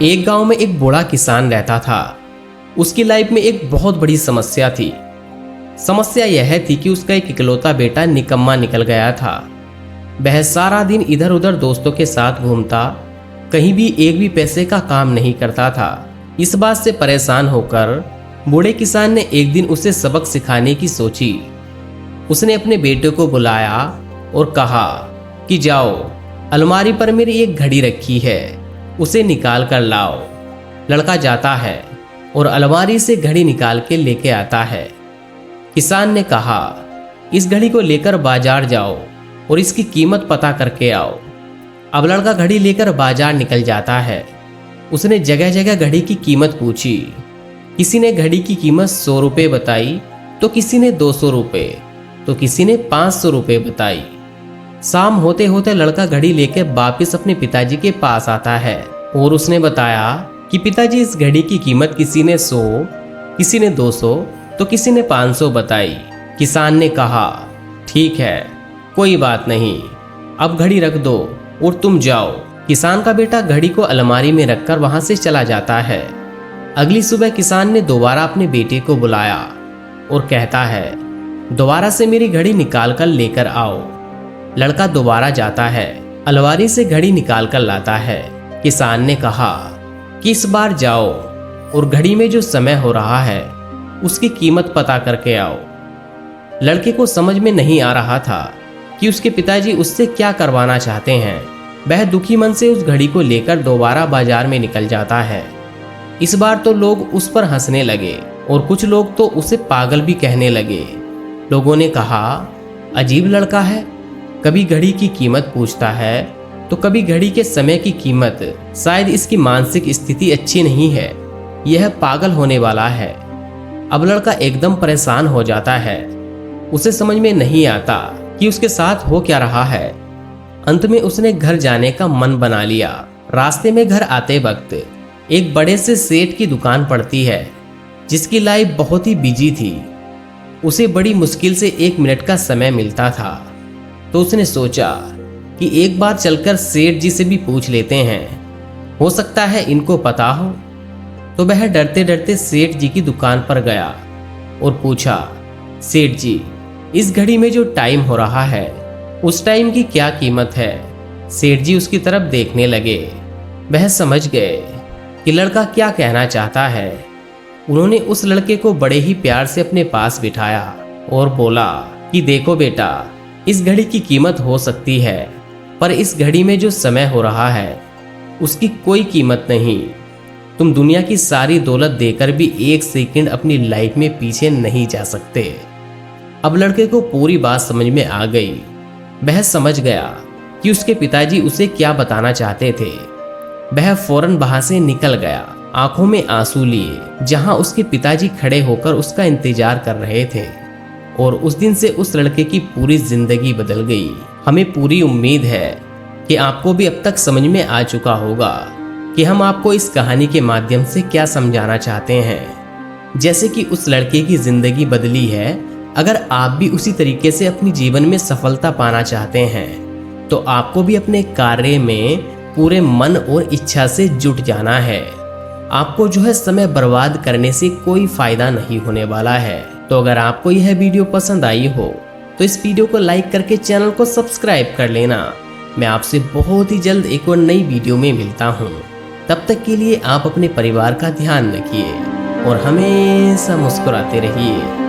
एक गांव में एक बूढ़ा किसान रहता था। उसकी लाइफ में एक बहुत बड़ी समस्या थी। समस्या यह थी कि उसका एक इकलौता बेटा निकम्मा निकल गया था। वह सारा दिन इधर उधर दोस्तों के साथ घूमता, कहीं भी एक भी पैसे का काम नहीं करता था। इस बात से परेशान होकर बूढ़े किसान ने एक दिन उसे सबक सिखाने की सोची। उसने अपने बेटे को बुलाया और कहा कि जाओ, अलमारी पर मेरी एक घड़ी रखी है, उसे निकाल कर लाओ। लड़का जाता है और अलमारी से घड़ी निकाल के लेके आता है। किसान ने कहा, इस घड़ी को लेकर बाजार जाओ और इसकी कीमत पता करके आओ। अब लड़का घड़ी लेकर बाजार निकल जाता है। उसने जगह जगह घड़ी की कीमत पूछी। किसी ने घड़ी की कीमत 100 रुपये बताई, तो किसी ने 200 रुपये, तो किसी ने 500 रुपये बताई। शाम होते होते लड़का घड़ी लेकर वापिस अपने पिताजी के पास आता है और उसने बताया कि पिताजी, इस घड़ी की कीमत किसी ने 100, किसी ने 200, तो किसी ने 500 बताई। किसान ने कहा, ठीक है, कोई बात नहीं, अब घड़ी रख दो और तुम जाओ। किसान का बेटा घड़ी को अलमारी में रखकर वहां से चला जाता है। अगली सुबह किसान ने दोबारा अपने बेटे को बुलाया और कहता है, दोबारा से मेरी घड़ी निकाल कर लेकर आओ। लड़का दोबारा जाता है, अलमारी से घड़ी निकाल कर लाता है। किसान ने कहा कि इस बार जाओ और घड़ी में जो समय हो रहा है उसकी कीमत पता करके आओ। लड़के को समझ में नहीं आ रहा था कि उसके पिताजी उससे क्या करवाना चाहते हैं। वह दुखी मन से उस घड़ी को लेकर दोबारा बाजार में निकल जाता है। इस बार तो लोग उस पर हंसने लगे और कुछ लोग तो उसे पागल भी कहने लगे। लोगों ने कहा, अजीब लड़का है, कभी घड़ी की कीमत पूछता है तो कभी घड़ी के समय की कीमत। शायद इसकी मानसिक स्थिति अच्छी नहीं है, यह पागल होने वाला है। अब लड़का एकदम परेशान हो जाता है। उसे समझ में नहीं आता कि उसके साथ हो क्या रहा है। अंत में उसने घर जाने का मन बना लिया। रास्ते में घर आते वक्त एक बड़े से सेठ की दुकान पड़ती है, जिसकी लाइफ बहुत ही बिजी थी। उसे बड़ी मुश्किल से 1 मिनट का समय मिलता था, तो उसने सोचा कि एक बार चलकर सेठ जी से भी पूछ लेते हैं, हो सकता है इनको पता हो। तो वह डरते डरते सेठ जी की दुकान पर गया और पूछा, सेठ जी, इस घड़ी में जो टाइम हो रहा है उस टाइम की क्या कीमत है। सेठ जी उसकी तरफ देखने लगे। वह समझ गए कि लड़का क्या कहना चाहता है। उन्होंने उस लड़के को बड़े ही प्यार से अपने पास बिठाया और बोला कि देखो बेटा, इस घड़ी की कीमत हो सकती है, पर इस घड़ी में जो समय हो रहा है उसकी कोई कीमत नहीं। तुम दुनिया की सारी दौलत देकर भी 1 सेकंड अपनी लाइफ में पीछे नहीं जा सकते। अब लड़के को पूरी बात समझ में आ गई। वह समझ गया कि उसके पिताजी उसे क्या बताना चाहते थे। वह फौरन वहां से निकल गया, आंखों में आंसू लिए, जहां उसके पिताजी खड़े होकर उसका इंतजार कर रहे थे। और उस दिन से उस लड़के की पूरी जिंदगी बदल गई। हमें पूरी उम्मीद है कि आपको भी अब तक समझ में आ चुका होगा कि हम आपको इस कहानी के माध्यम से क्या समझाना चाहते हैं। जैसे कि उस लड़के की जिंदगी बदली है, अगर आप भी उसी तरीके से अपनी जीवन में सफलता पाना चाहते हैं तो आपको भी अपने कार्य में पूरे मन और इच्छा से जुट जाना है। आपको जो है समय बर्बाद करने से कोई फायदा नहीं होने वाला है। तो अगर आपको यह वीडियो पसंद आई हो तो इस वीडियो को लाइक करके चैनल को सब्सक्राइब कर लेना। मैं आपसे बहुत ही जल्द एक और नई वीडियो में मिलता हूँ। तब तक के लिए आप अपने परिवार का ध्यान रखिए और हमेशा मुस्कुराते रहिए।